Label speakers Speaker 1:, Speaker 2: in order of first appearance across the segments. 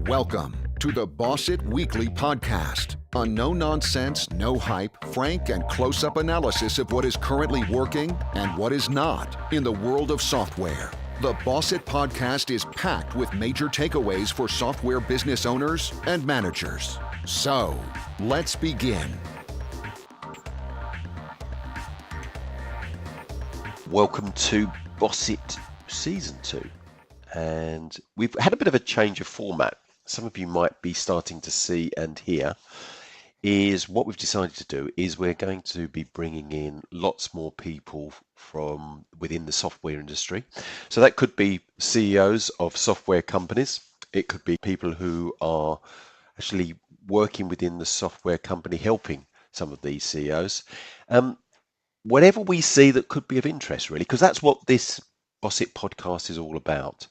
Speaker 1: Welcome to the Boss It Weekly podcast, a no-nonsense, no-hype, frank and close-up analysis of what is currently working and what is not in the world of software. The Boss It podcast is packed with major takeaways for software business owners and managers. So, let's begin.
Speaker 2: Welcome to Boss It Season 2. And we've had a bit of a change of format. Some of you might be starting to see and hear is what we've decided to do is we're going to be bringing in lots more people from within the software industry. So that could be CEOs of software companies. It could be people who are actually working within the software company, helping some of these CEOs. Whatever we see that could be of interest, really, because that's what this Boss It podcast is all about,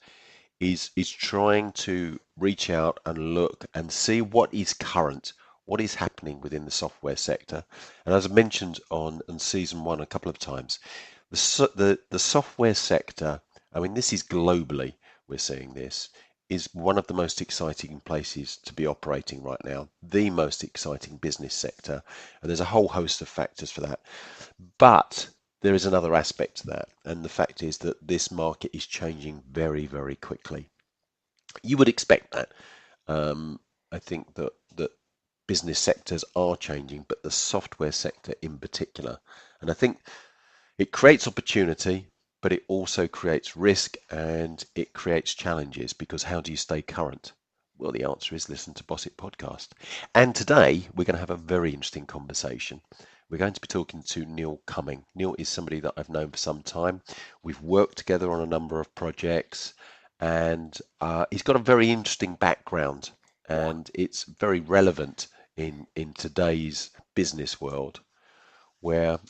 Speaker 2: is trying to reach out and look and see what is current, what is happening within the software sector. And as I mentioned on season 1 a couple of times, the software sector, I mean, this is globally, we're seeing this, is one of the most exciting places to be operating right now, the most exciting business sector. And there's a whole host of factors for that. But there is another aspect to that, and the fact is that this market is changing very, very quickly. You would expect that. I think that business sectors are changing, but the software sector in particular. And I think it creates opportunity, but it also creates risk and it creates challenges, because how do you stay current? Well, the answer is listen to Boss It podcast. And today we're going to have a very interesting conversation. We're going to be talking to Neil Cumming. Neil is somebody that I've known for some time. We've worked together on a number of projects, and he's got a very interesting background, and it's very relevant in today's business world where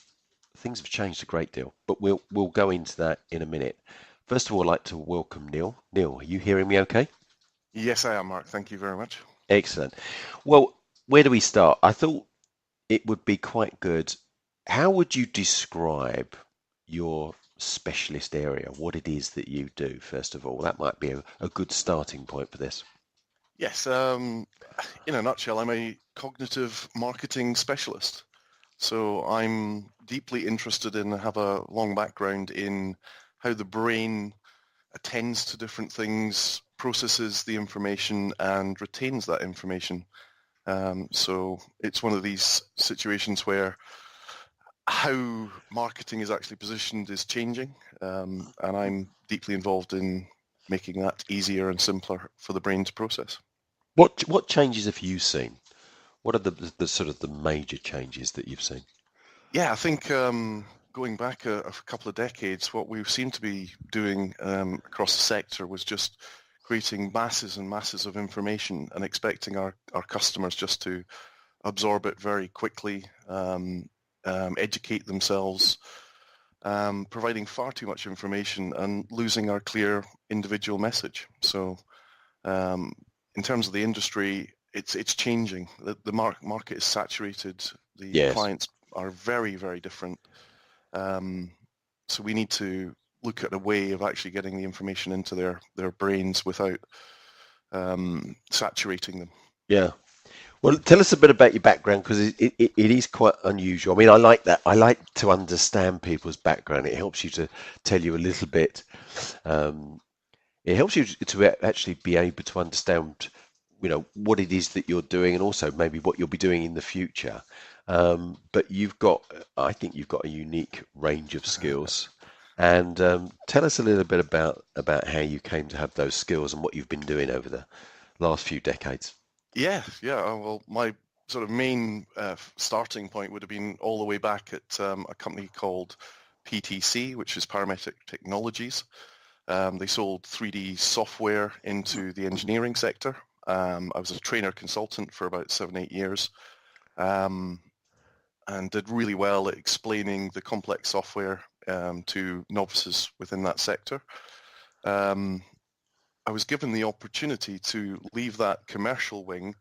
Speaker 2: things have changed a great deal. But we'll go into that in a minute. First of all, I'd like to welcome Neil. Neil, are you hearing me okay?
Speaker 3: Yes, I am, Mark. Thank you very much.
Speaker 2: Excellent. Well, where do we start? I thought it would be quite good. How would you describe your specialist area, what it is that you do, first of all? That might be a good starting point for this.
Speaker 3: Yes, in a nutshell, I'm a cognitive marketing specialist. So I'm deeply interested in, have a long background in how the brain attends to different things, processes the information and retains that information. So it's one of these situations where how marketing is actually positioned is changing, and I'm deeply involved in making that easier and simpler for the brain to process.
Speaker 2: What changes have you seen? What are the sort of the major changes that you've seen?
Speaker 3: Yeah, I think going back a couple of decades, what we seem to be doing across the sector was just creating masses and masses of information and expecting our customers just to absorb it very quickly, educate themselves, providing far too much information and losing our clear individual message. So in terms of the industry, it's changing. The market is saturated. The
Speaker 2: Yes.
Speaker 3: clients are very, very different. So we need to look at a way of actually getting the information into their brains without saturating them.
Speaker 2: Yeah. Well, tell us a bit about your background, because it is quite unusual. I mean, I like that. I like to understand people's background. It helps you to tell you a little bit. It helps you to actually be able to understand, what it is that you're doing, and also maybe what you'll be doing in the future. But I think you've got a unique range of skills. And tell us a little bit about how you came to have those skills and what you've been doing over the last few decades.
Speaker 3: Yeah. Well, my sort of main starting point would have been all the way back at a company called PTC, which is Parametric Technologies. They sold 3D software into the engineering sector. I was a trainer consultant for about 7-8 years, and did really well at explaining the complex software to novices within that sector. I was given the opportunity to leave that commercial wing,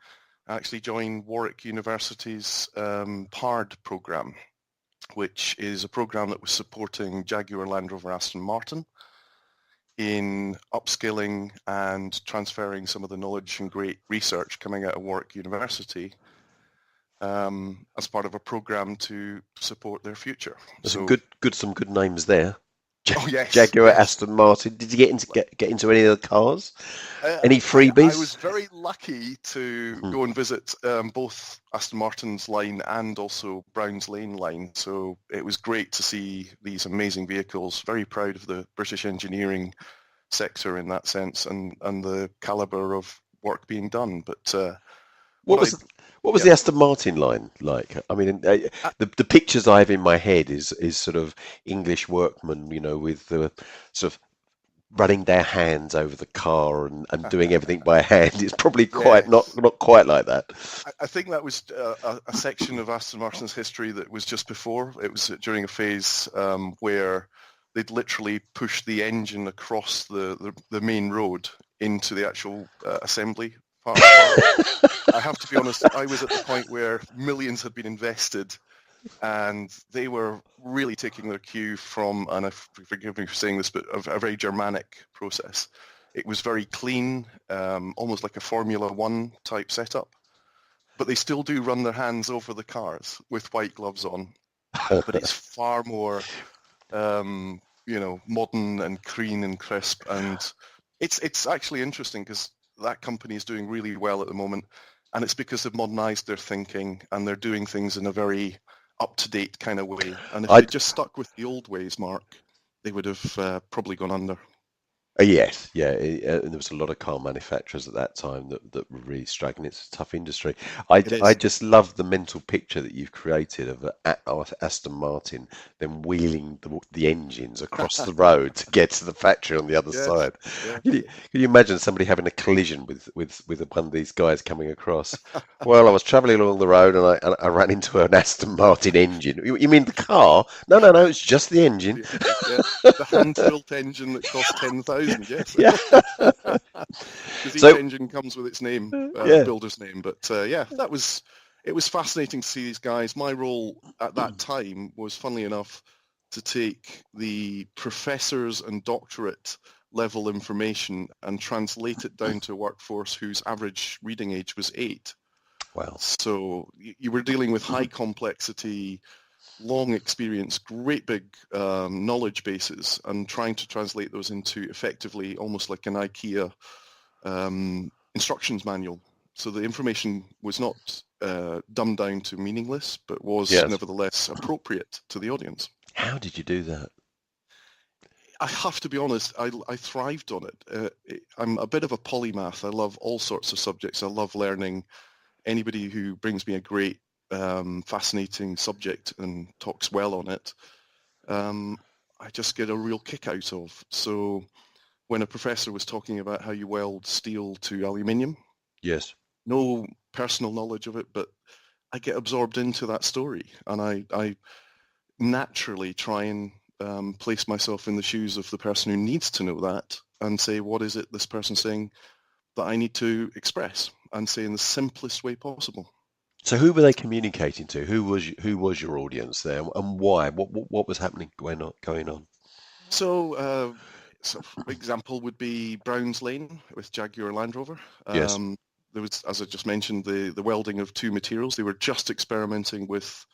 Speaker 3: actually join Warwick University's PARD program, which is a program that was supporting Jaguar Land Rover Aston Martin in upskilling and transferring some of the knowledge and great research coming out of Warwick University as part of a program to support their future.
Speaker 2: There's
Speaker 3: So,
Speaker 2: some good names there.
Speaker 3: oh yes,
Speaker 2: Jaguar,
Speaker 3: yes.
Speaker 2: Aston Martin. Did you get into any of the cars? Any
Speaker 3: I
Speaker 2: freebies?
Speaker 3: was very lucky to go and visit both Aston Martin's line and also Brown's Lane line. So it was great to see these amazing vehicles. Very proud of the British engineering sector in that sense, and the caliber of work being done. But
Speaker 2: What was the Aston Martin line like? I mean, the pictures I have in my head is sort of English workmen, you know, with the sort of running their hands over the car and doing everything by hand. It's probably quite not quite like that.
Speaker 3: I think that was a section of Aston Martin's history that was just before. It was during a phase where they'd literally pushed the engine across the main road into the actual assembly part. I have to be honest, I was at the point where millions had been invested and they were really taking their cue from, and forgive me for saying this, but a very Germanic process. It was very clean, almost like a Formula One type setup, but they still do run their hands over the cars with white gloves on, but it's far more, modern and clean and crisp, and it's actually interesting because that company is doing really well at the moment, and it's because they've modernized their thinking and they're doing things in a very up-to-date kind of way. And if they just stuck with the old ways, Mark, they would have probably gone under.
Speaker 2: Yes, yeah, and there was a lot of car manufacturers at that time that were really struggling. It's a tough industry. I just love the mental picture that you've created of Aston Martin then wheeling the engines across the road to get to the factory on the other side. Yeah. Can you imagine somebody having a collision with one of these guys coming across? Well, I was travelling along the road and I ran into an Aston Martin engine. You mean the car? No, it's just the engine.
Speaker 3: Yeah. The hand-built engine that cost 10,000. Yes.
Speaker 2: Yeah.
Speaker 3: Because each engine comes with its name, builder's name. But it was fascinating to see these guys. My role at that time was, funnily enough, to take the professors and doctorate level information and translate it down to a workforce whose average reading age was 8.
Speaker 2: Wow.
Speaker 3: So you were dealing with high complexity, long experience, great big knowledge bases, and trying to translate those into effectively almost like an IKEA instructions manual. So the information was not dumbed down to meaningless, but was nevertheless appropriate to the audience.
Speaker 2: How did you do that?
Speaker 3: I have to be honest, I thrived on it. I'm a bit of a polymath. I love all sorts of subjects. I love learning. Anybody who brings me a great fascinating subject and talks well on it, I just get a real kick out of. So when a professor was talking about how you weld steel to aluminium,
Speaker 2: yes,
Speaker 3: no personal knowledge of it, but I get absorbed into that story, and I naturally try and place myself in the shoes of the person who needs to know that and say, what is it this person's saying that I need to express, and say in the simplest way possible.
Speaker 2: So who were they communicating to? Who was your audience there, and why? What was happening going on?
Speaker 3: So, example would be Brown's Lane with Jaguar Land Rover.
Speaker 2: Yes.
Speaker 3: There was, as I just mentioned, the welding of two materials. They were just experimenting with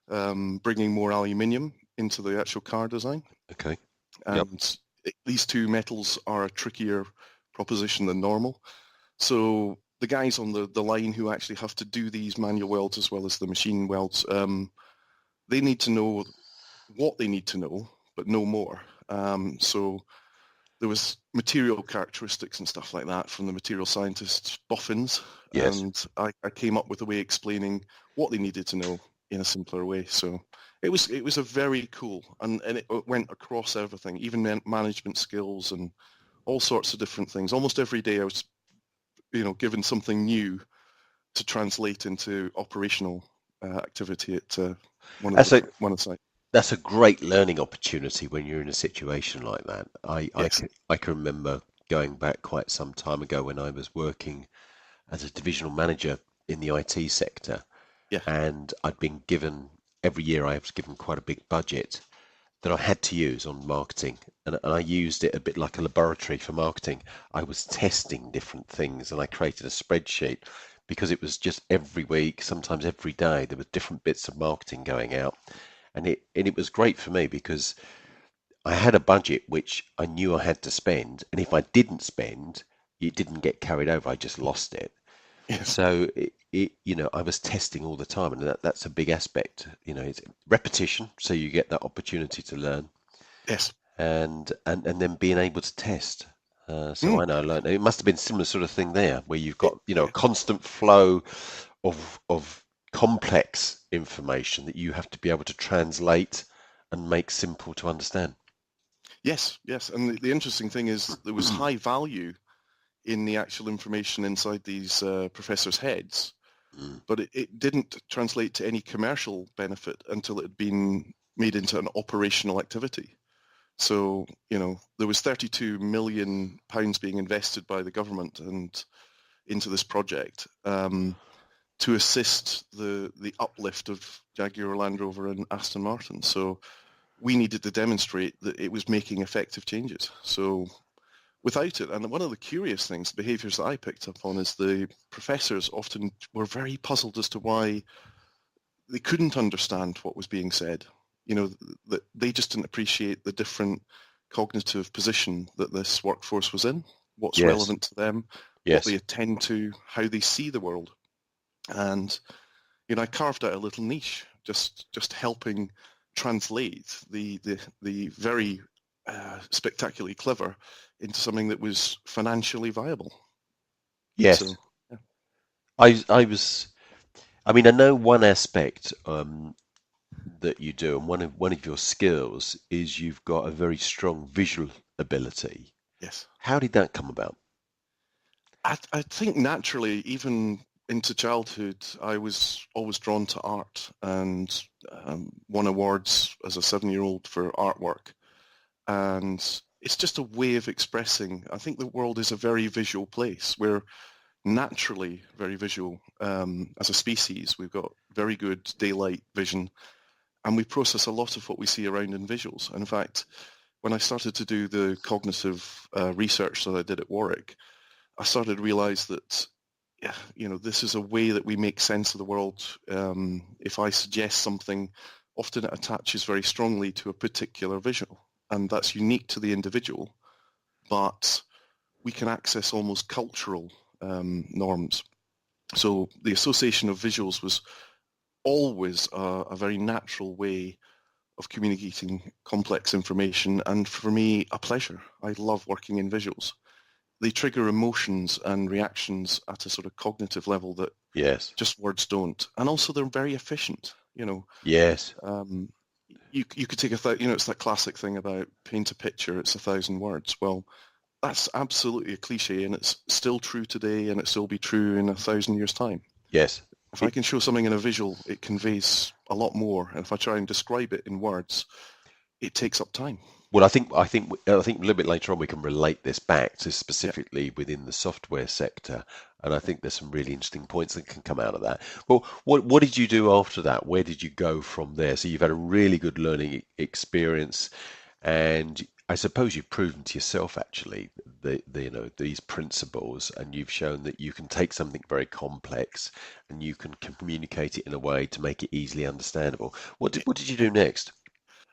Speaker 3: bringing more aluminium into the actual car design.
Speaker 2: Okay.
Speaker 3: And these two metals are a trickier proposition than normal. So the guys on the line who actually have to do these manual welds as well as the machine welds, they need to know what they need to know, but no more. So there was material characteristics and stuff like that from the material scientists' boffins.
Speaker 2: Yes.
Speaker 3: And I came up with a way explaining what they needed to know in a simpler way. So it was a very cool, and it went across everything, even management skills and all sorts of different things. Almost every day I was given something new to translate into operational activity at one of the sites.
Speaker 2: That's a great learning opportunity when you're in a situation like that. I can remember going back quite some time ago when I was working as a divisional manager in the IT sector, and I'd been given, every year I was given quite a big budget, that I had to use on marketing, and I used it a bit like a laboratory for marketing. I was testing different things, and I created a spreadsheet because it was just every week, sometimes every day, there were different bits of marketing going out, and it was great for me because I had a budget which I knew I had to spend, and if I didn't spend, it didn't get carried over. I just lost it.
Speaker 3: Yes.
Speaker 2: So I was testing all the time, and that's a big aspect. It's repetition, so you get that opportunity to learn,
Speaker 3: Yes.
Speaker 2: and then being able to test. So
Speaker 3: Mm.
Speaker 2: I know I learned. It must have been a similar sort of thing there, where you've
Speaker 3: It,
Speaker 2: got a constant flow of complex information that you have to be able to translate and make simple to understand.
Speaker 3: yes. Yes. And the interesting thing is there was high value in the actual information inside these professors' heads,
Speaker 2: Mm.
Speaker 3: but it didn't translate to any commercial benefit until it had been made into an operational activity. So, there was £32 million being invested by the government and into this project to assist the uplift of Jaguar Land Rover and Aston Martin. So we needed to demonstrate that it was making effective changes. So without it, and one of the curious things, behaviours that I picked up on, is the professors often were very puzzled as to why they couldn't understand what was being said. That they just didn't appreciate the different cognitive position that this workforce was in, what's
Speaker 2: Yes,
Speaker 3: relevant to them, what
Speaker 2: yes,
Speaker 3: they attend to, how they see the world. And, I carved out a little niche, just helping translate the very spectacularly clever into something that was financially viable.
Speaker 2: yes.
Speaker 3: So, yeah.
Speaker 2: I was. I mean, I know one aspect that you do, and one of your skills is you've got a very strong visual ability.
Speaker 3: Yes.
Speaker 2: How did that come about?
Speaker 3: I think naturally, even into childhood, I was always drawn to art and won awards as a 7-year-old for artwork. And it's just a way of expressing. I think the world is a very visual place. We're naturally very visual as a species. We've got very good daylight vision, and we process a lot of what we see around in visuals. And in fact, when I started to do the cognitive research that I did at Warwick, I started to realize that, yeah, this is a way that we make sense of the world. If I suggest something, often it attaches very strongly to a particular visual, and that's unique to the individual, but we can access almost cultural norms. So the association of visuals was always a very natural way of communicating complex information, and for me, a pleasure. I love working in visuals. They trigger emotions and reactions at a sort of cognitive level that
Speaker 2: Yes,
Speaker 3: just words don't. And also they're very efficient.
Speaker 2: yes,
Speaker 3: You could take it's that classic thing about paint a picture, it's 1,000 words. Well, that's absolutely a cliche, and it's still true today, and it still be true in 1,000 years' time.
Speaker 2: yes.
Speaker 3: If I
Speaker 2: It,
Speaker 3: can show something in a visual, it conveys a lot more. And if I try and describe it in words, it takes up time.
Speaker 2: well, I think a little bit later on we can relate this back to
Speaker 3: Yeah.
Speaker 2: specifically within the software sector, and I think there's some really interesting points that can come out of that. Well, what did you do after that? Where did you go from there? So you've had a really good learning experience, and I suppose you've proven to yourself actually these principles, and you've shown that you can take something very complex and you can communicate it in a way to make it easily understandable. What did you do next?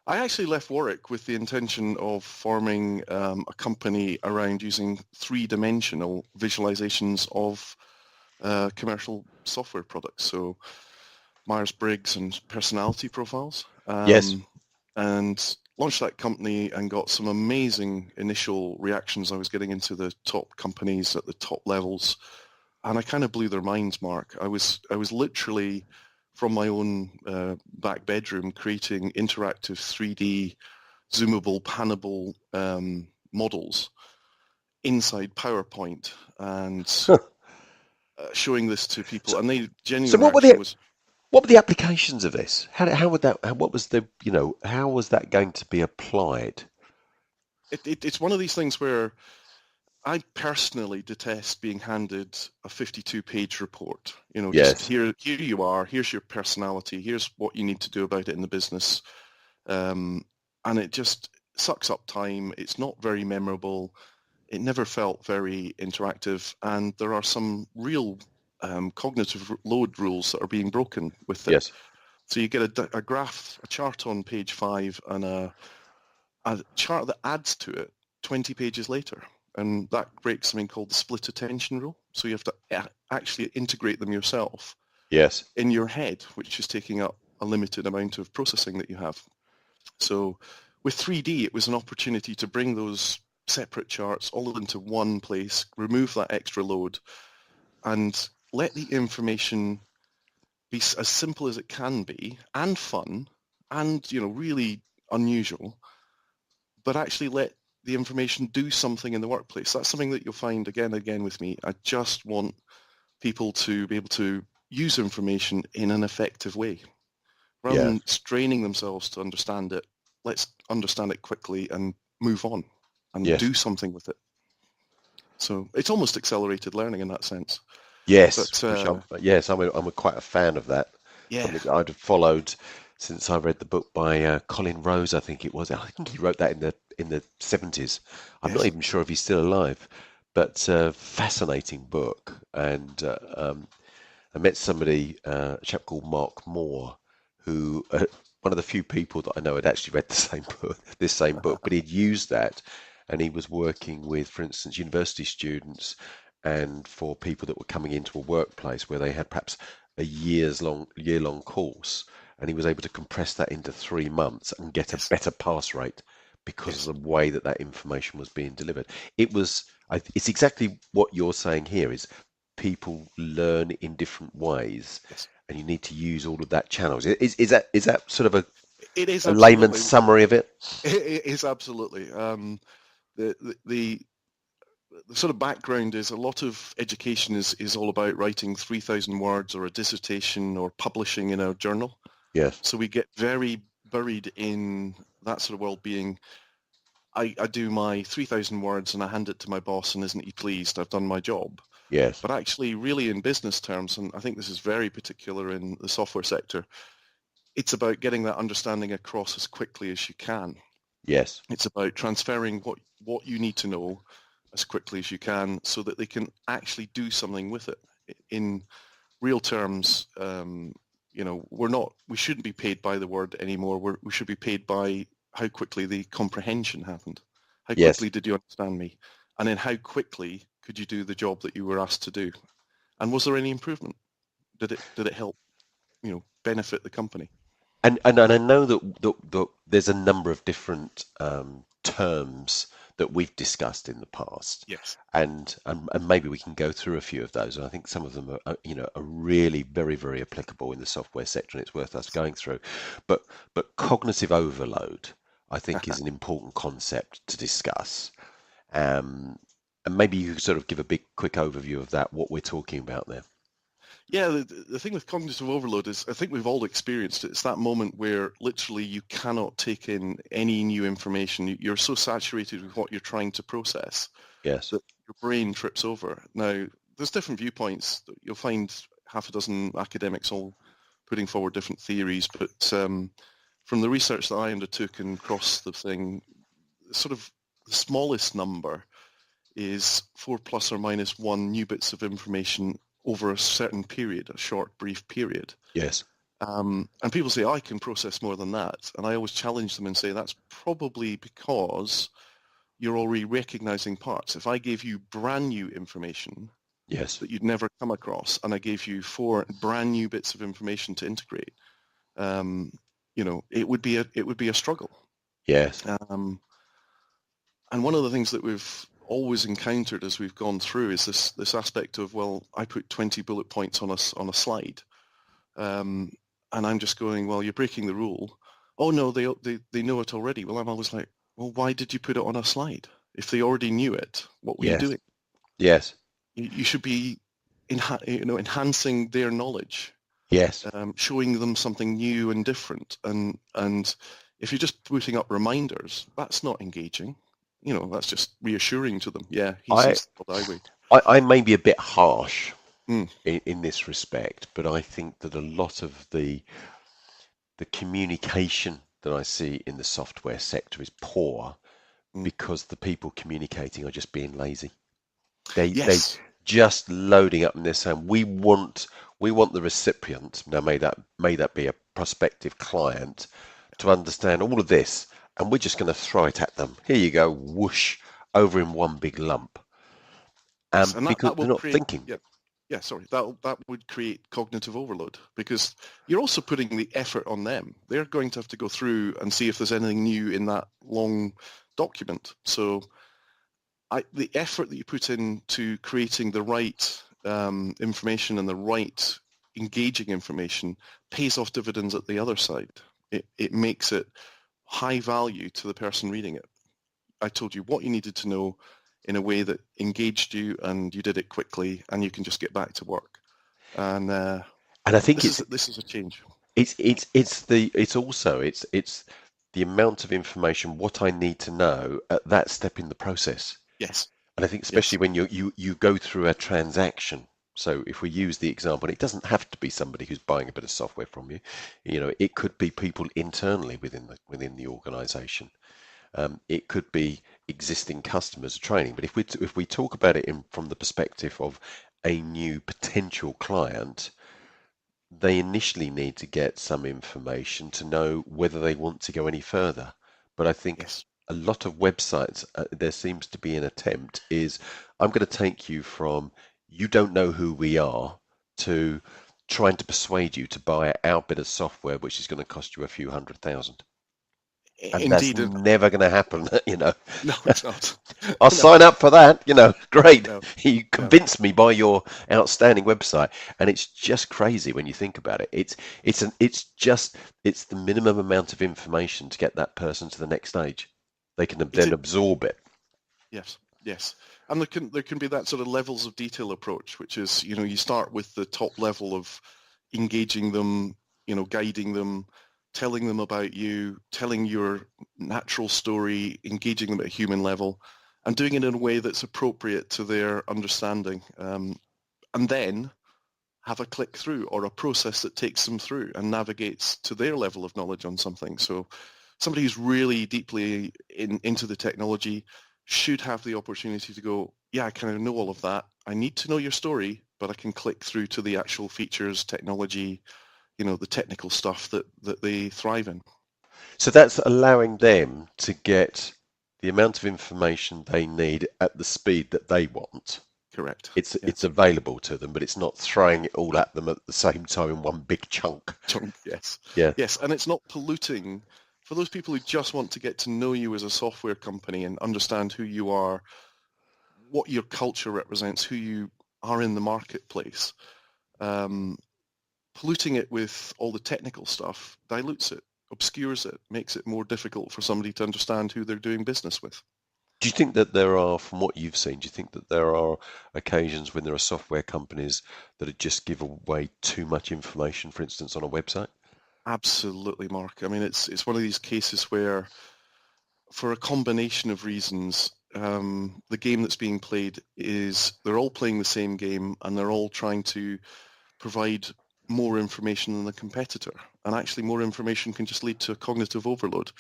Speaker 3: I actually left Warwick with the intention of forming a company around using three-dimensional visualizations of commercial software products. So Myers-Briggs and personality profiles.
Speaker 2: Yes.
Speaker 3: And launched that company and got some amazing initial reactions. I was getting into the top companies at the top levels, and I kind of blew their minds, Mark. I was literally from my own back bedroom creating interactive 3D zoomable, panable models inside PowerPoint and showing this to people, and they
Speaker 2: So
Speaker 3: genuine
Speaker 2: what were
Speaker 3: reaction
Speaker 2: the
Speaker 3: was,
Speaker 2: what were the applications of this? How would that? What was how was that going to be applied?
Speaker 3: it's one of these things where I personally detest being handed a 52-page report. Just
Speaker 2: Yes.
Speaker 3: here you are, here's your personality, here's what you need to do about it in the business. and it just sucks up time. It's not very memorable. It never felt very interactive, and there are some real cognitive load rules that are being broken with it.
Speaker 2: Yes.
Speaker 3: So you get a graph, a chart on page 5, and a chart that adds to it 20 pages later. And that breaks something called the split attention rule. So you have to actually integrate them yourself
Speaker 2: Yes.
Speaker 3: in your head, which is taking up a limited amount of processing that you have. So with 3D, it was an opportunity to bring those separate charts all into one place, remove that extra load, and let the information be as simple as it can be, and fun, and really unusual, but actually let the information do something in the workplace. That's something that you'll find again and again with me. I just want people to be able to use information in an effective way. Rather than straining themselves to understand it, let's understand it quickly and move on and do something with it. So it's almost accelerated learning in that sense.
Speaker 2: Yes,
Speaker 3: But,
Speaker 2: I'm quite a fan of that.
Speaker 3: yeah,
Speaker 2: Something that I'd followed since I read the book by Colin Rose, I think it was. I think he wrote that in the 70s. I'm not
Speaker 3: Yes.
Speaker 2: even sure if he's still alive, but fascinating book. And I met somebody, a chap called Mark Moore, who one of the few people that I know had actually read this same book, but he'd used that, and he was working with, for instance, university students and for people that were coming into a workplace where they had perhaps a year-long course, and he was able to compress that into 3 months and get a better pass rate because of the way that information was being delivered. It's exactly what you're saying here, is people learn in different ways, and you need to use all of that channels. Is that sort of
Speaker 3: it is
Speaker 2: a layman's summary of it?
Speaker 3: It is absolutely. The sort of background is a lot of education is all about writing 3,000 words or a dissertation or publishing in a journal.
Speaker 2: Yes.
Speaker 3: So we get very buried in that sort of world, being I do my 3,000 words and I hand it to my boss, and isn't he pleased? I've done my job.
Speaker 2: Yes.
Speaker 3: But actually, really in business terms, and I think this is very particular in the software sector, it's about getting that understanding across as quickly as you can.
Speaker 2: Yes.
Speaker 3: It's about transferring what you need to know as quickly as you can so that they can actually do something with it. In real terms, we shouldn't be paid by the word anymore. We should be paid by how quickly the comprehension happened. How quickly did you understand me? And then how quickly could you do the job that you were asked to do? And was there any improvement? Did it help, benefit the company?
Speaker 2: And I know that there's a number of different terms that we've discussed in the past.
Speaker 3: Yes.
Speaker 2: And maybe we can go through a few of those. And I think some of them are really very, very applicable in the software sector, and it's worth us going through. But cognitive overload, I think, is an important concept to discuss. And maybe you could sort of give a quick overview of that, what we're talking about there.
Speaker 3: Yeah, the thing with cognitive overload is, I think we've all experienced it. It's that moment where literally you cannot take in any new information. You're so saturated with what you're trying to process
Speaker 2: Yes.
Speaker 3: that your brain trips over. Now, there's different viewpoints. You'll find half a dozen academics all putting forward different theories, but from the research that I undertook and across the thing, sort of the smallest number is 4 plus or minus 1 new bits of information over a certain period, a short, brief period.
Speaker 2: Yes.
Speaker 3: And people say, I can process more than that. And I always challenge them and say, that's probably because you're already recognizing parts. If I gave you brand new information that you'd never come across, and I gave you 4 brand new bits of information to integrate, it would be a struggle.
Speaker 2: Yes.
Speaker 3: And one of the things that we've always encountered as we've gone through is this aspect of, well, I put 20 bullet points on a slide, and I'm just going, well, you're breaking the rule. Oh no, they know it already. Well, I'm always like, well, why did you put it on a slide? If they already knew it, what were you doing?
Speaker 2: Yes.
Speaker 3: You should be enhancing their knowledge.
Speaker 2: Yes.
Speaker 3: Showing them something new and different. And if you're just putting up reminders, that's not engaging. That's just reassuring to them. Yeah, he sees the world I way.
Speaker 2: I may be a bit harsh in this respect, but I think that a lot of the communication that I see in the software sector is poor
Speaker 3: Mm.
Speaker 2: because the people communicating are just being lazy. They
Speaker 3: Yes.
Speaker 2: just loading up and they're saying we want the recipient, now may that be a prospective client, to understand all of this, and we're just going to throw it at them. Here you go, whoosh, over in one big lump.
Speaker 3: Yes, and
Speaker 2: Because
Speaker 3: that
Speaker 2: they're
Speaker 3: will
Speaker 2: not
Speaker 3: create,
Speaker 2: thinking.
Speaker 3: yeah, sorry, that would create cognitive overload, because you're also putting the effort on them. They're going to have to go through and see if there's anything new in that long document. So the effort that you put into creating the right information and the right engaging information pays off dividends at the other side. It makes it high value to the person reading it. I told you what you needed to know in a way that engaged you, and you did it quickly, and you can just get back to work. And
Speaker 2: And I think
Speaker 3: this is a change.
Speaker 2: it's the amount of information, what I need to know at that step in the process.
Speaker 3: Yes.
Speaker 2: And I think
Speaker 3: Yes.
Speaker 2: especially when you go through a transaction. So if we use the example, it doesn't have to be somebody who's buying a bit of software from you. You know, it could be people internally within the organization. It could be existing customers training. But if we talk about it from the perspective of a new potential client, they initially need to get some information to know whether they want to go any further. But I think
Speaker 3: Yes.
Speaker 2: a lot of websites, there seems to be an attempt is, I'm going to take you from you don't know who we are to trying to persuade you to buy our bit of software, which is going to cost you a few $100,000. And that's
Speaker 3: Indeed.
Speaker 2: never going to happen, you know.
Speaker 3: No, it's not.
Speaker 2: I'll
Speaker 3: No,
Speaker 2: sign up for that, you know, great.
Speaker 3: no,
Speaker 2: You
Speaker 3: no.
Speaker 2: convinced me by your outstanding website. And it's just crazy when you think about it. It's the minimum amount of information to get that person to the next stage. They can then absorb it.
Speaker 3: Yes, yes. And there can be that sort of levels of detail approach, which is, you start with the top level of engaging them, guiding them, telling them about you, telling your natural story, engaging them at a human level, and doing it in a way that's appropriate to their understanding. And then have a click through or a process that takes them through and navigates to their level of knowledge on something. So somebody who's really deeply into the technology should have the opportunity to go, yeah, I kind of know all of that. I need to know your story, but I can click through to the actual features, technology, the technical stuff that they thrive in.
Speaker 2: So that's allowing them to get the amount of information they need at the speed that they want.
Speaker 3: Correct.
Speaker 2: It's available to them, but it's not throwing it all at them at the same time in one big chunk.
Speaker 3: Yes.
Speaker 2: Yeah.
Speaker 3: Yes, and it's not polluting. For those people who just want to get to know you as a software company and understand who you are, what your culture represents, who you are in the marketplace, polluting it with all the technical stuff dilutes it, obscures it, makes it more difficult for somebody to understand who they're doing business with.
Speaker 2: Do you think that there are, from what you've seen, do you think that there are occasions when there are software companies that just give away too much information, for instance, on a website?
Speaker 3: Absolutely, Mark. I mean, it's one of these cases where, for a combination of reasons, the game that's being played is they're all playing the same game and they're all trying to provide more information than the competitor. And actually more information can just lead to cognitive overload,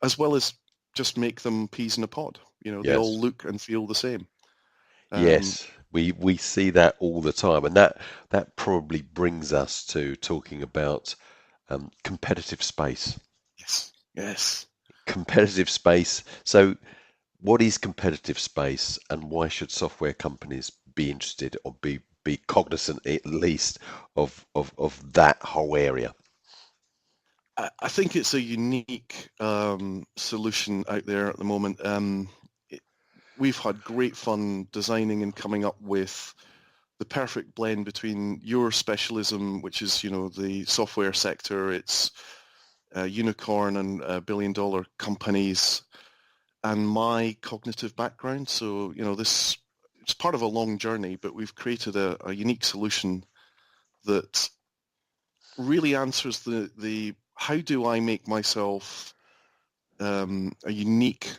Speaker 3: as well as just make them peas in a pod. They all look and feel the same.
Speaker 2: Yes, we see that all the time. And that probably brings us to talking about competitive space.
Speaker 3: Yes.
Speaker 2: Competitive space. So what is competitive space, and why should software companies be interested or be cognizant at least of that whole area?
Speaker 3: I think it's a unique solution out there at the moment. We've had great fun designing and coming up with the perfect blend between your specialism, which is, the software sector, it's unicorn and billion-dollar companies, and my cognitive background. So, it's part of a long journey, but we've created a unique solution that really answers the how do I make myself a unique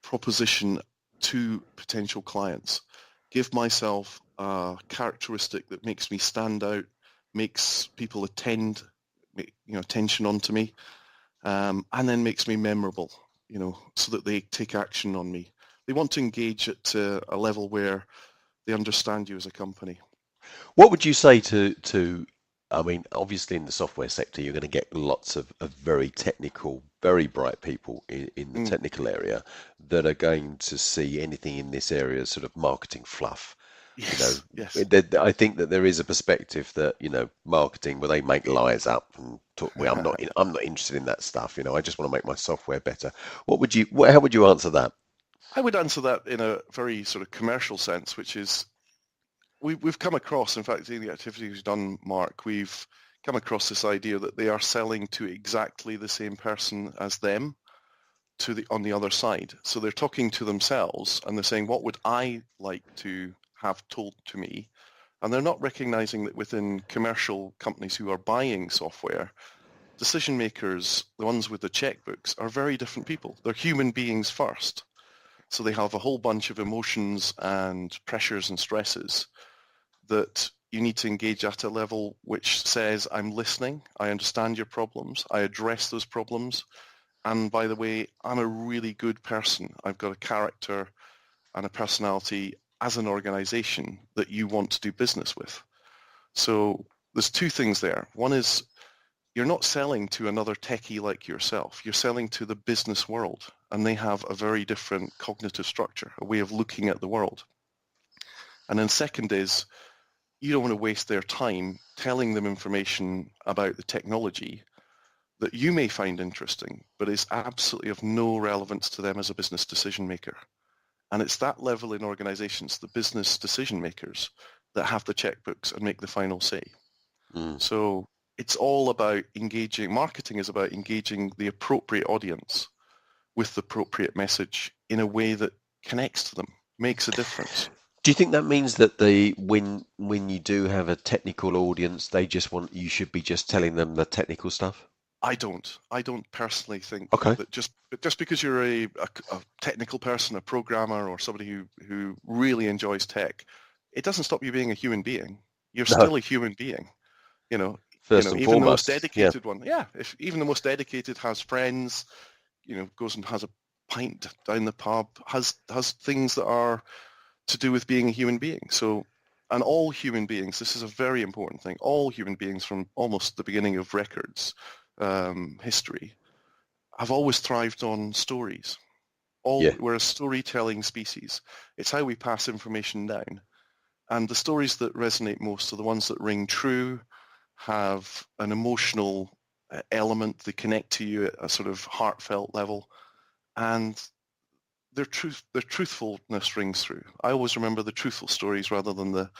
Speaker 3: proposition to potential clients, give myself a characteristic that makes me stand out, makes people attention onto me, and then makes me memorable, so that they take action on me. They want to engage at a level where they understand you as a company.
Speaker 2: What would you say to I mean, obviously in the software sector, you're going to get lots of very technical, very bright people in the technical area that are going to see anything in this area as sort of marketing fluff.
Speaker 3: Yes, yes.
Speaker 2: I think that there is a perspective that, marketing, where they make lies up and talk, well, I'm not interested in that stuff. I just want to make my software better. How would you answer that?
Speaker 3: I would answer that in a very sort of commercial sense, which is we've come across, in fact, in the activities we've done, Mark, we've come across this idea that they are selling to exactly the same person as them on the other side. So they're talking to themselves and they're saying, what would I like to have told to me? And they're not recognizing that within commercial companies who are buying software, decision makers, the ones with the checkbooks, are very different people. They're human beings first. So they have a whole bunch of emotions and pressures and stresses that you need to engage at a level which says, I'm listening, I understand your problems, I address those problems, and by the way, I'm a really good person. I've got a character and a personality as an organization that you want to do business with. So there's two things there. One is you're not selling to another techie like yourself. You're selling to the business world, and they have a very different cognitive structure, a way of looking at the world. And then second is you don't want to waste their time telling them information about the technology that you may find interesting, but is absolutely of no relevance to them as a business decision maker. And it's that level in organizations, the business decision makers, that have the checkbooks and make the final say. So it's all about engaging. Marketing is about engaging the appropriate audience with the appropriate message in a way that connects to them, makes a difference.
Speaker 2: Do you think that means that when you do have a technical audience, you should be just telling them the technical stuff?
Speaker 3: I don't personally think
Speaker 2: Okay.
Speaker 3: that just because you're a technical person, a programmer, or somebody who really enjoys tech, it doesn't stop you being a human being. You're still a human being,
Speaker 2: First and
Speaker 3: even the most
Speaker 2: foremost,
Speaker 3: dedicated one. Yeah, if even the most dedicated has friends, goes and has a pint down the pub, has things that are to do with being a human being. So, and all human beings, this is a very important thing, all human beings from almost the beginning of records, history, have always thrived on stories. We're a storytelling species. It's how we pass information down. And the stories that resonate most are the ones that ring true, have an emotional element, they connect to you at a sort of heartfelt level, and their truthfulness rings through. I always remember the truthful stories rather than the,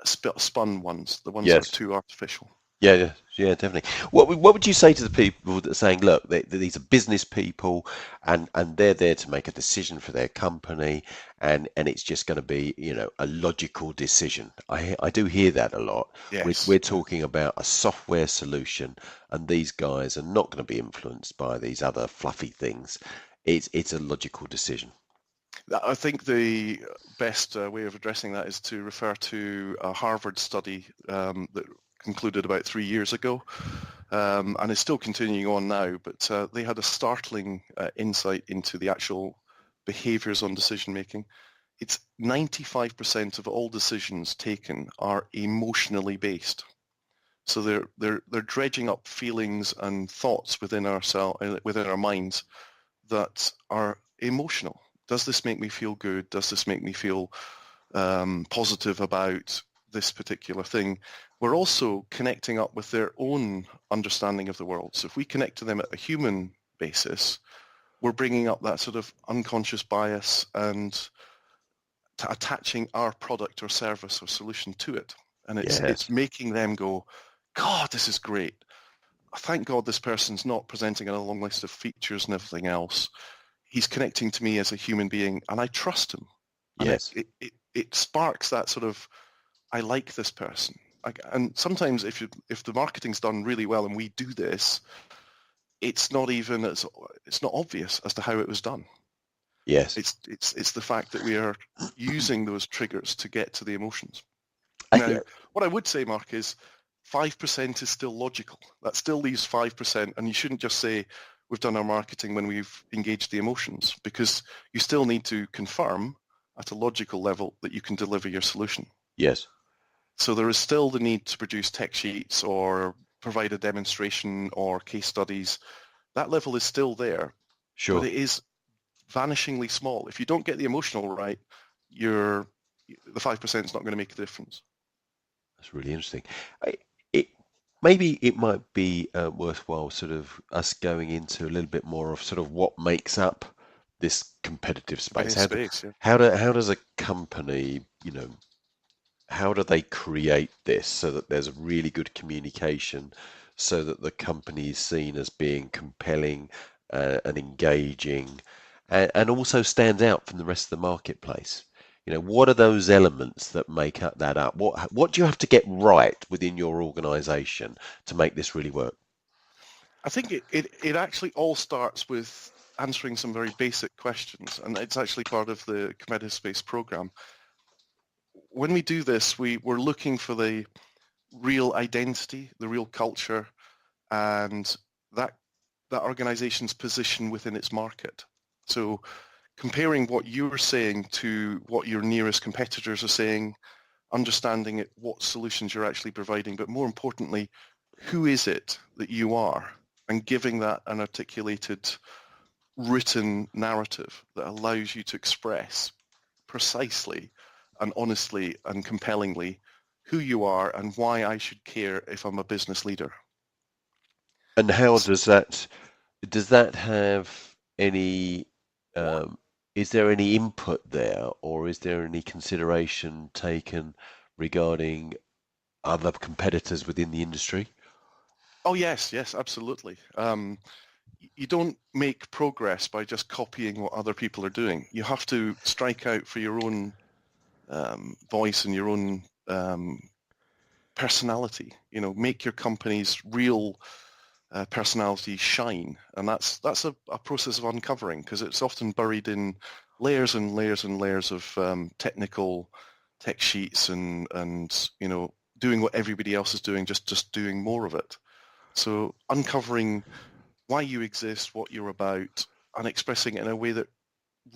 Speaker 3: spun ones, the ones that are too artificial.
Speaker 2: Yeah, definitely. What would you say to the people that are saying, look, these are business people, and they're there to make a decision for their company, and it's just going to be, a logical decision. I do hear that a lot.
Speaker 3: Yes.
Speaker 2: We're talking about a software solution, and these guys are not going to be influenced by these other fluffy things. It's a logical decision.
Speaker 3: I think the best way of addressing that is to refer to a Harvard study that concluded about 3 years ago, and is still continuing on now, but they had a startling insight into the actual behaviors on decision making. It's 95% of all decisions taken are emotionally based. So they're dredging up feelings and thoughts within our minds that are emotional. Does this make me feel good? Does this make me feel positive about this particular thing? We're also connecting up with their own understanding of the world. So if we connect to them at a human basis, we're bringing up that sort of unconscious bias and attaching our product or service or solution to it. And it's making them go, God, this is great. Thank God this person's not presenting a long list of features and everything else. He's connecting to me as a human being, and I trust him. And
Speaker 2: yes.
Speaker 3: It sparks that sort of, I like this person. And sometimes if the marketing's done really well and we do this, it's not obvious as to how it was done.
Speaker 2: Yes.
Speaker 3: It's the fact that we are using those triggers to get to the emotions.
Speaker 2: Now,
Speaker 3: what I would say, Mark, is 5% is still logical. That still leaves 5%, and you shouldn't just say we've done our marketing when we've engaged the emotions, because you still need to confirm at a logical level that you can deliver your solution.
Speaker 2: Yes.
Speaker 3: So there is still the need to produce tech sheets or provide a demonstration or case studies. That level is still there,
Speaker 2: Sure.
Speaker 3: but it is vanishingly small. If you don't get the emotional right, the 5% is not going to make a difference.
Speaker 2: That's really interesting. Maybe it might be worthwhile sort of us going into a little bit more of sort of what makes up this competitive space. How does a company, how do they create this so that there's really good communication, so that the company is seen as being compelling and engaging, and also stands out from the rest of the marketplace? What are those elements that make that up? What do you have to get right within your organization to make this really work?
Speaker 3: I think it actually all starts with answering some very basic questions, and it's actually part of the competitive space program. When we do this, we're looking for the real identity, the real culture, and that organization's position within its market. So comparing what you're saying to what your nearest competitors are saying, understanding what solutions you're actually providing, but more importantly, who is it that you are, and giving that an articulated written narrative that allows you to express precisely and honestly and compellingly who you are and why I should care if I'm a business leader.
Speaker 2: And how does that have any, is there any input there, or is there any consideration taken regarding other competitors within the industry?
Speaker 3: Oh, yes, absolutely. You don't make progress by just copying what other people are doing. You have to strike out for your own voice and your own personality. Make your company's real personality shine, and that's a process of uncovering, because it's often buried in layers and layers and layers of technical tech sheets and doing what everybody else is doing, just doing more of it. So uncovering why you exist, what you're about, and expressing it in a way that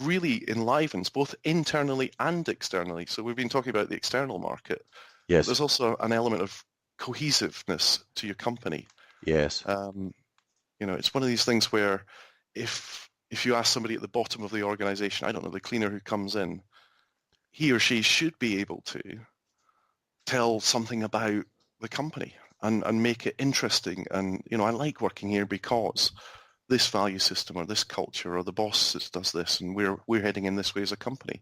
Speaker 3: really enlivens both internally and externally. So we've been talking about the external market.
Speaker 2: Yes.
Speaker 3: But there's also an element of cohesiveness to your company.
Speaker 2: Yes.
Speaker 3: It's one of these things where if you ask somebody at the bottom of the organization, I don't know, the cleaner who comes in, he or she should be able to tell something about the company and make it interesting. And, I like working here because this value system or this culture or the boss does this, and we're heading in this way as a company.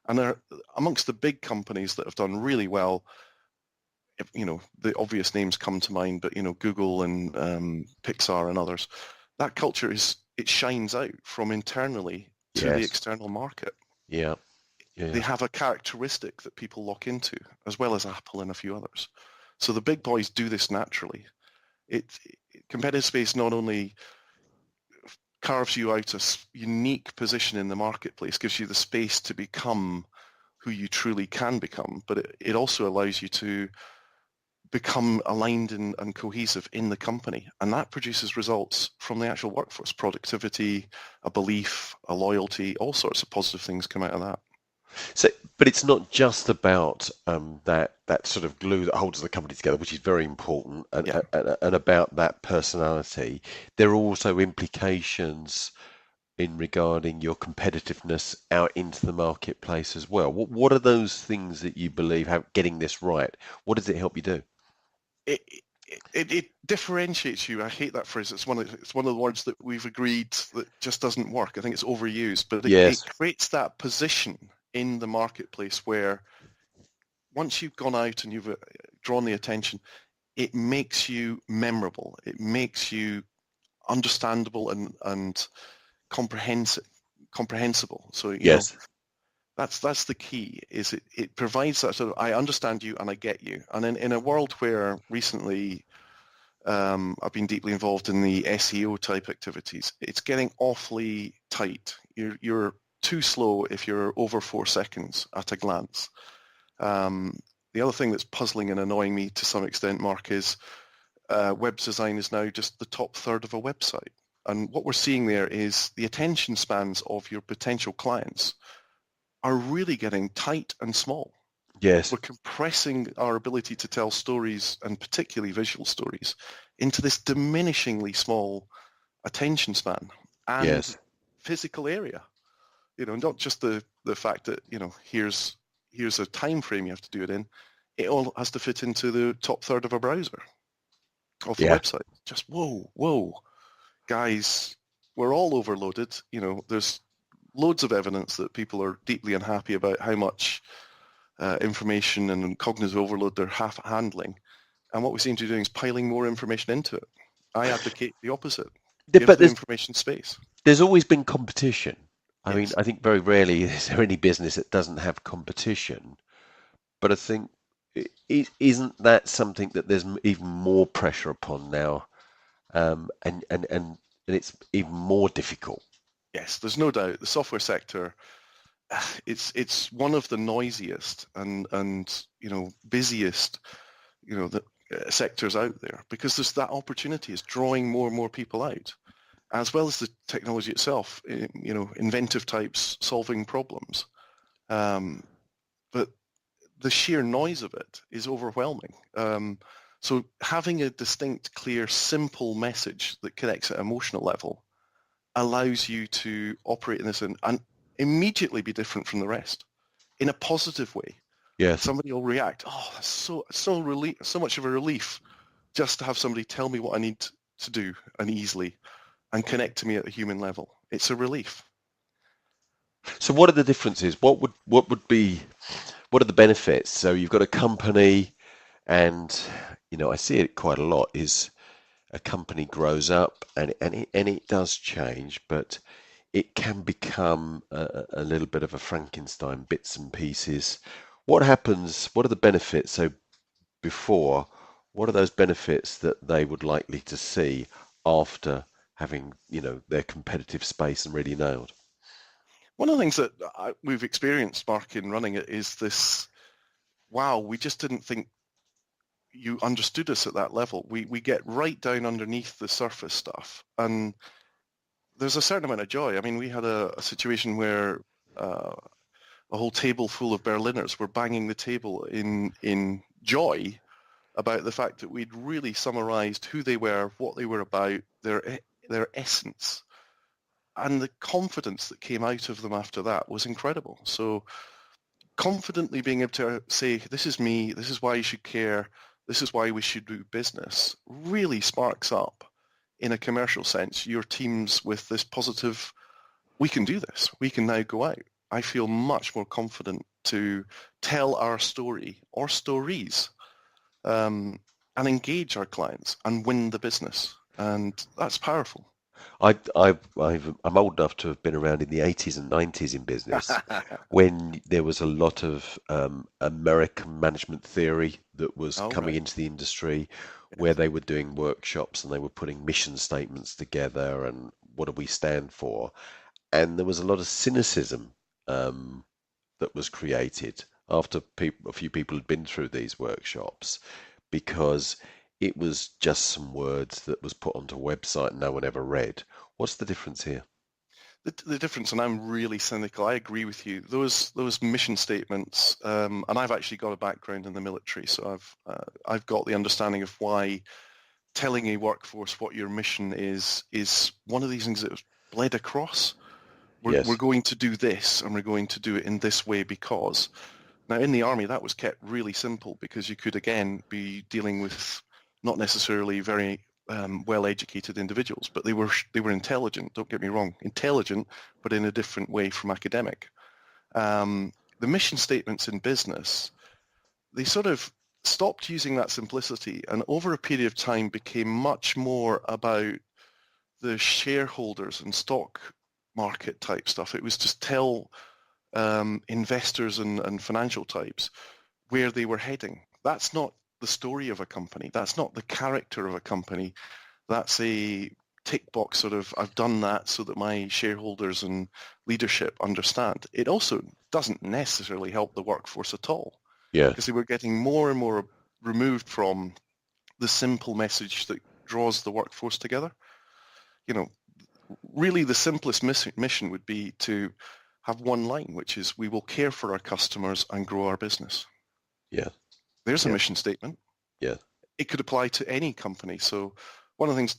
Speaker 3: And there, amongst the big companies that have done really well, the obvious names come to mind, but Google and Pixar and others, that culture it shines out from internally to the external market.
Speaker 2: Yeah.
Speaker 3: They have a characteristic that people lock into, as well as Apple and a few others. So the big boys do this naturally. Competitive space not only carves you out a unique position in the marketplace, gives you the space to become who you truly can become, but it also allows you to become aligned and cohesive in the company. And that produces results from the actual workforce, productivity, a belief, a loyalty, all sorts of positive things come out of that.
Speaker 2: So, but it's not just about that sort of glue that holds the company together, which is very important, and about that personality. There are also implications in regarding your competitiveness out into the marketplace as well. What are those things that you believe getting this right? What does it help you do?
Speaker 3: It differentiates you. I hate that phrase. It's one of the words that we've agreed that just doesn't work. I think it's overused, but it creates that position in the marketplace where once you've gone out and you've drawn the attention, it makes you memorable. It makes you understandable and comprehensible. So that's the key. Is it provides that sort of, I understand you and I get you. And in a world where recently I've been deeply involved in the SEO type activities, it's getting awfully tight. You're too slow if you're over 4 seconds at a glance. The other thing that's puzzling and annoying me to some extent, Mark, is web design is now just the top third of a website. And what we're seeing there is the attention spans of your potential clients are really getting tight and small.
Speaker 2: Yes.
Speaker 3: We're compressing our ability to tell stories, and particularly visual stories, into this diminishingly small attention span and
Speaker 2: Yes.
Speaker 3: physical area. Not just the fact that, here's a time frame you have to do it in. It all has to fit into the top third of a browser, of the website. Just whoa. Guys, we're all overloaded. There's loads of evidence that people are deeply unhappy about how much information and cognitive overload they're handling. And what we seem to be doing is piling more information into it. I advocate the opposite. Give the information space.
Speaker 2: There's always been competition. I
Speaker 3: Yes.
Speaker 2: mean, I think very rarely is there any business that doesn't have competition. But I think, isn't that something that there's even more pressure upon now? And it's even more difficult.
Speaker 3: Yes, there's no doubt. The software sector, it's one of the noisiest and busiest sectors out there, because there's that opportunity. It's drawing more and more people out, as well as the technology itself. Inventive types solving problems, but the sheer noise of it is overwhelming. So having a distinct, clear, simple message that connects at an emotional level allows you to operate in this and immediately be different from the rest in a positive way.
Speaker 2: Yes.
Speaker 3: Somebody will react, oh, that's so much of a relief just to have somebody tell me what I need to do, and easily, and connect to me at a human level. It's a relief.
Speaker 2: So what are the differences? What are the benefits? So you've got a company, and I see it quite a lot, is a company grows up and it does change, but it can become a little bit of a Frankenstein, bits and pieces. What happens? What are the benefits? So before, what are those benefits that they would likely to see after having, their competitive space and really nailed?
Speaker 3: One of the things that we've experienced, Mark, in running it is this, wow, we just didn't think you understood us at that level. We get right down underneath the surface stuff, and there's a certain amount of joy. I mean, we had a situation where a whole table full of Berliners were banging the table in joy about the fact that we'd really summarized who they were, what they were about, their essence. And the confidence that came out of them after that was incredible. So confidently being able to say, this is me, this is why you should care, this is why we should do business, really sparks up, in a commercial sense, your teams with this positive, we can do this, we can now go out. I feel much more confident to tell our story or stories, and engage our clients and win the business. And that's powerful.
Speaker 2: I'm old enough to have been around in the 80s and 90s in business when there was a lot of American management theory that was coming into the industry, where they were doing workshops and they were putting mission statements together and what do we stand for. And there was a lot of cynicism that was created after a few people had been through these workshops, because it was just some words that was put onto a website and no one ever read. What's the difference here?
Speaker 3: The difference, and I'm really cynical, I agree with you, those mission statements, and I've actually got a background in the military, so I've got the understanding of why telling a workforce what your mission is one of these things that was bled across. We're going to do this, and we're going to do it in this way because. Now, in the army, that was kept really simple, because you could, again, be dealing with not necessarily very well-educated individuals, but they were intelligent, don't get me wrong, intelligent, but in a different way from academic. The mission statements in business, they sort of stopped using that simplicity, and over a period of time became much more about the shareholders and stock market type stuff. It was just tell investors and financial types where they were heading. That's not the story of a company. That's not the character of a company. That's a tick box sort of, I've done that so that my shareholders and leadership understand. It also doesn't necessarily help the workforce at all.
Speaker 2: Yeah.
Speaker 3: because they were getting more and more removed from the simple message that draws the workforce together. Really the simplest mission would be to have one line, which is we will care for our customers and grow our business.
Speaker 2: Yeah.
Speaker 3: There's a
Speaker 2: Yeah.
Speaker 3: mission statement.
Speaker 2: Yeah.
Speaker 3: It could apply to any company. So one of the things,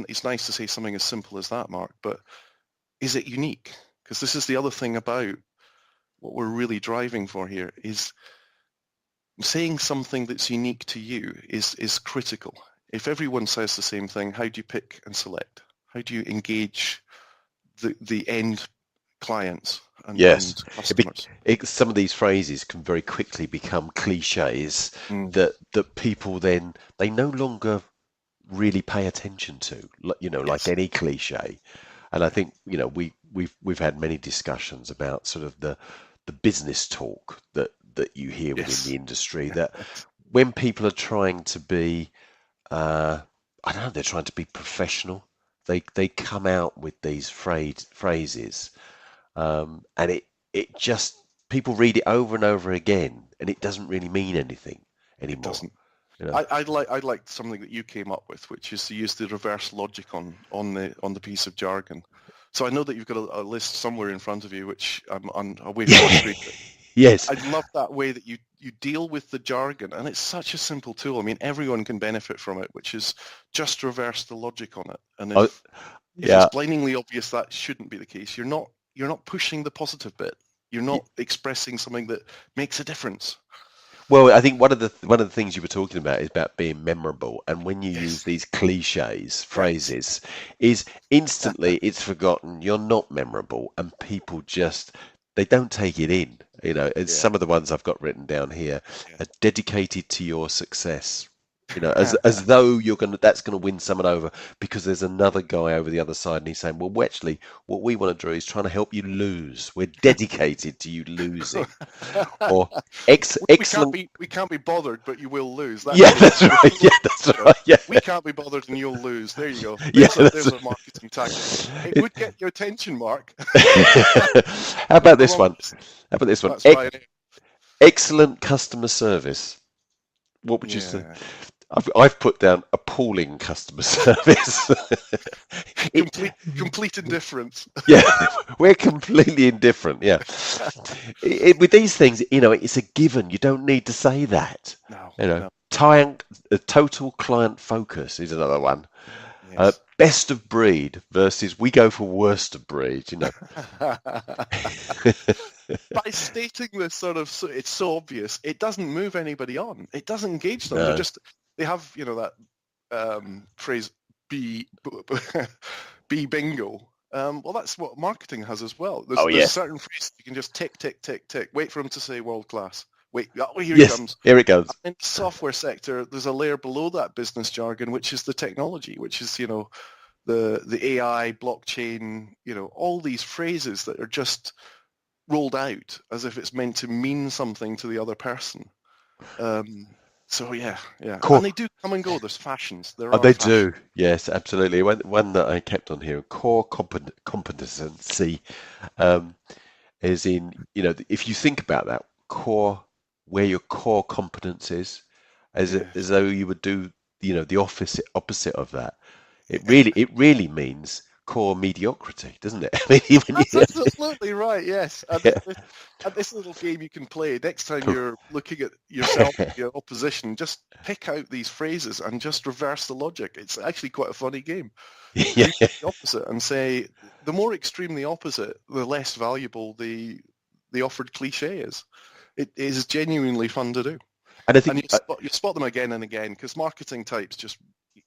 Speaker 3: it's nice to say something as simple as that, Mark, but is it unique? Because this is the other thing about what we're really driving for here, is saying something that's unique to you is critical. If everyone says the same thing, how do you pick and select? How do you engage the end clients and
Speaker 2: Yes.
Speaker 3: customers?
Speaker 2: Some of these phrases can very quickly become cliches that people then, they no longer really pay attention to, like any cliche. And I think, we've had many discussions about sort of the business talk that you hear within the industry, that when people are trying to be, I don't know, they're trying to be professional, they come out with these phrases, and it just, people read it over and over again, and it doesn't really mean anything anymore.
Speaker 3: It doesn't.
Speaker 2: You know?
Speaker 3: I'd like something that you came up with, which is to use the reverse logic on the piece of jargon. So I know that you've got a list somewhere in front of you, which I'm away from the screen.
Speaker 2: Yes.
Speaker 3: I love that way that you deal with the jargon, and it's such a simple tool. I mean, everyone can benefit from it, which is just reverse the logic on it. And if it's blindingly obvious that shouldn't be the case, you're not pushing the positive bit. You're not expressing something that makes a difference.
Speaker 2: Well, I think one of the things you were talking about is about being memorable, and when you use these cliches, phrases, is instantly it's forgotten. You're not memorable, and people just, they don't take it in. It's some of the ones I've got written down here are dedicated to your success. As though that's gonna win someone over, because there's another guy over the other side and he's saying, well, actually, what we want to do is trying to help you lose. We're dedicated to you losing. Or excellent.
Speaker 3: We can't be bothered, but you will lose.
Speaker 2: That's right. Yeah, that's right. Yeah.
Speaker 3: We can't be bothered and you'll lose. There you go. There's a marketing tactic. It would get your attention, Mark.
Speaker 2: How about this one? Excellent customer service. What would you say? I've put down appalling customer service.
Speaker 3: Complete indifference.
Speaker 2: Yeah, we're completely indifferent. Yeah, with these things, it's a given. You don't need to say that.
Speaker 3: No.
Speaker 2: Total client focus is another one.
Speaker 3: Yes.
Speaker 2: Best of breed versus we go for worst of breed.
Speaker 3: By stating this it's so obvious, it doesn't move anybody on. It doesn't engage them.
Speaker 2: No.
Speaker 3: They have, that phrase, be bingo. Well, that's what marketing has as well. There's certain phrases you can just tick, tick, tick, tick. Wait for them to say world class. Wait, here he comes.
Speaker 2: Here it goes.
Speaker 3: In the software sector, there's a layer below that business jargon, which is the technology, which is, the AI, blockchain, all these phrases that are just rolled out as if it's meant to mean something to the other person. So yeah. Cool. And they do come and go. There's fashions.
Speaker 2: They do. Yes, absolutely. One that I kept on here, core competency, is in, if you think about that, core, where your core competence is, as though you would do, the opposite of that. It really means core mediocrity, doesn't it?
Speaker 3: That's absolutely right. Yes. And this little game you can play next time you're looking at yourself, your opposition. Just pick out these phrases and just reverse the logic. It's actually quite a funny game. You pick the opposite and say the more extreme the opposite, the less valuable the offered cliche is. It is genuinely fun to do.
Speaker 2: And I think
Speaker 3: you spot them again and again, because marketing types just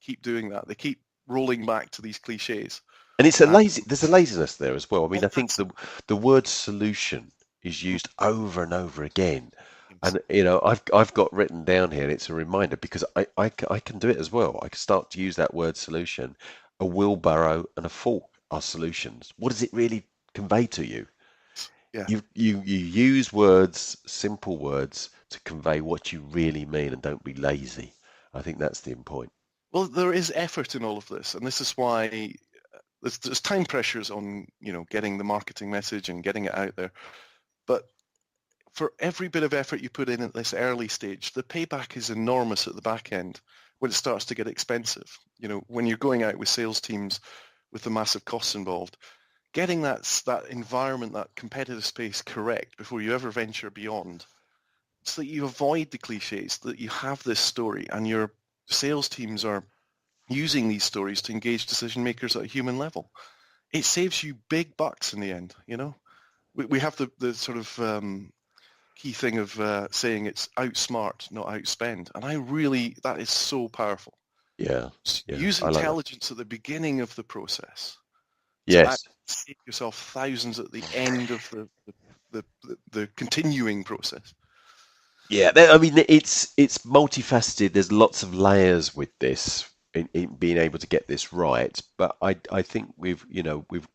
Speaker 3: keep doing that. They keep rolling back to these cliches.
Speaker 2: And it's there's a laziness there as well. I mean, I think the word solution is used over and over again. And, I've got written down here, and it's a reminder, because I can do it as well. I can start to use that word solution. A wheelbarrow and a fork are solutions. What does it really convey to you?
Speaker 3: Yeah.
Speaker 2: You use words, simple words, to convey what you really mean, and don't be lazy. I think that's the point.
Speaker 3: Well, there is effort in all of this, and this is why there's time pressures on, getting the marketing message and getting it out there. But for every bit of effort you put in at this early stage, the payback is enormous at the back end when it starts to get expensive. You know, when you're going out with sales teams with the massive costs involved, getting that environment, that competitive space correct before you ever venture beyond, so that you avoid the cliches, that you have this story and your sales teams are using these stories to engage decision makers at a human level. It saves you big bucks in the end, you know. We have the sort of key thing of saying it's outsmart, not outspend. And that is so powerful.
Speaker 2: Yeah.
Speaker 3: Use intelligence at the beginning of the process.
Speaker 2: Yes.
Speaker 3: To save yourself thousands at the end of the continuing process.
Speaker 2: Yeah, I mean, it's multifaceted. There's lots of layers with this in being able to get this right. But I think we've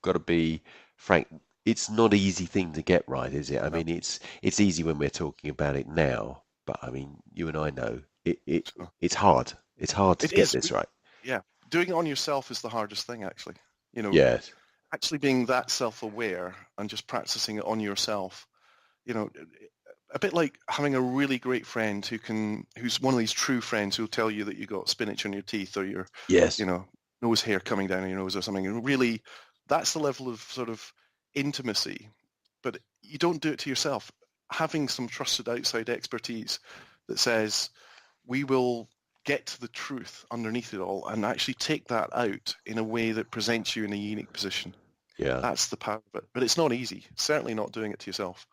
Speaker 2: got to be frank. It's not an easy thing to get right, is it? I mean, it's easy when we're talking about it now, but I mean, you and I know it's hard. It's hard to get this right.
Speaker 3: Yeah, doing it on yourself is the hardest thing, actually. You know,
Speaker 2: yes.
Speaker 3: Actually being that self-aware and just practicing it on yourself. You know, a bit like having a really great friend who's one of these true friends who'll tell you that you got spinach on your teeth or your nose hair coming down your nose or something. And really, that's the level of sort of intimacy, but you don't do it to yourself. Having some trusted outside expertise that says we will get to the truth underneath it all and actually take that out in a way that presents you in a unique position.
Speaker 2: Yeah,
Speaker 3: that's the power of it. But it's not easy. Certainly not doing it to yourself.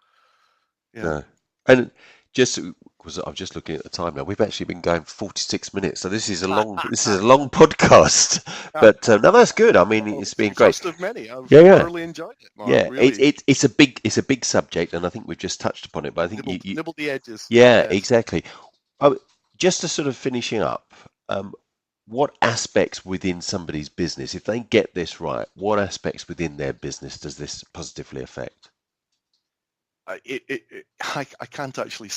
Speaker 3: Yeah.
Speaker 2: No. And just because I'm just looking at the time now, we've actually been going 46 minutes, so this is a long podcast. But no, that's good. I mean, it's been great.
Speaker 3: First of many. I've
Speaker 2: Yeah.
Speaker 3: thoroughly enjoyed it, Mark.
Speaker 2: Yeah,
Speaker 3: Really.
Speaker 2: it's a big subject, and I think we've just touched upon it. But I think you
Speaker 3: nibble the edges.
Speaker 2: Yeah,
Speaker 3: Yes.
Speaker 2: exactly. Just to sort of finishing up, what aspects within somebody's business, if they get this right, what aspects within their business does this positively affect?
Speaker 3: I can't actually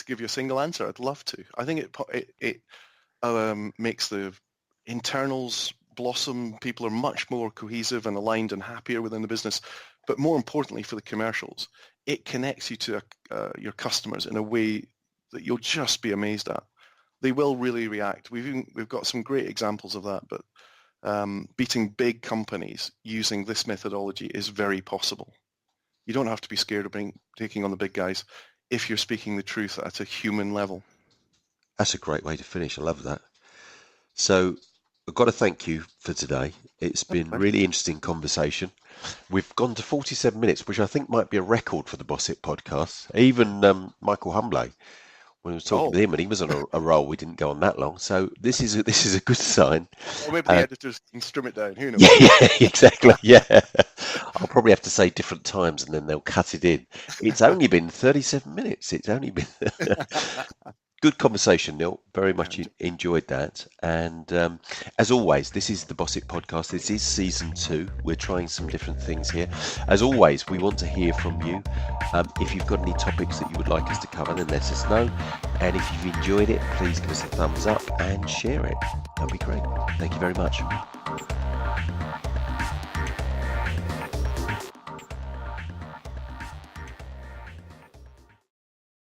Speaker 3: give you a single answer. I'd love to. I think it makes the internals blossom. People are much more cohesive and aligned and happier within the business. But more importantly for the commercials, it connects you to your customers in a way that you'll just be amazed at. They will really react. We've got some great examples of that, but beating big companies using this methodology is very possible. You don't have to be scared of taking on the big guys if you're speaking the truth at a human level.
Speaker 2: That's a great way to finish. I love that. So I've got to thank you for today. It's been really interesting conversation. We've gone to 47 minutes, which I think might be a record for the Boss It podcast. Even Michael Humbley, when we were talking with him, and he was on a roll, we didn't go on that long. So this is a good sign.
Speaker 3: Or maybe the editors can trim it down. Who knows?
Speaker 2: Yeah, exactly. Yeah, I'll probably have to say different times, and then they'll cut it in. It's only been 37 minutes. It's only been good conversation, Neil. Very much enjoyed that. And as always, this is the Boss It podcast. This is season 2. We're trying some different things here. As always, we want to hear from you. If you've got any topics that you would like us to cover, then let us know. And if you've enjoyed it, please give us a thumbs up and share it. That'd be great. Thank you very much.